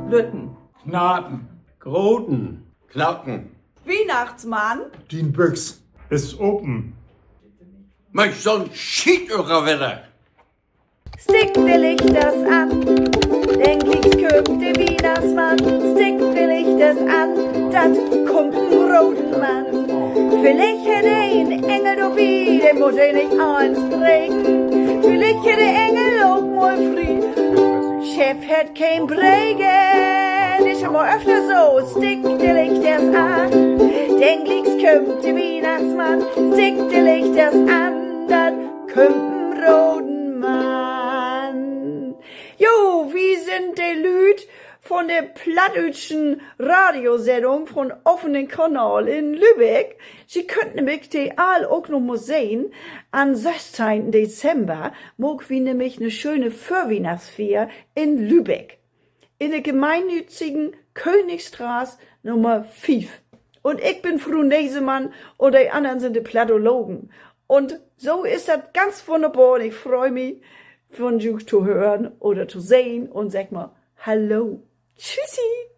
Lütten. Knaten. Groten. Knacken. Weihnachtsmann. Dien Büchs. Ist open. Mach so ein Schiedöcher Stick will ich das an, denk ich's kommt der Weihnachtsmann. Stick will ich das an, dat kommt ein roten Mann. Vielleicht hätte ein Engel dabei, den muss ich nicht anstrengen. Vielleicht hätte Engel auch mal früh. Chef hat kein Bregen, ist schon mal öfter so. Stick will ich das an, denk ich's kommt der Weihnachtsmann. Stick will ich das an, dat kommt ein roten Mann. Jo, wie sind die Lüd von der plattdeutschen Radiosendung von offenen Kanal in Lübeck? Sie könnten nämlich die all auch noch mal sehen. Am 16. Dezember mag wir nämlich eine schöne Vorweihnachtsfeier in Lübeck. In der gemeinnützigen Königstraße Nummer 5. Und ich bin Fru Nesemann und die anderen sind die Plattologen. Und so ist das ganz wunderbar und ich freue mich, von euch zu hören oder zu sehen und sag mal Hallo. Tschüssi.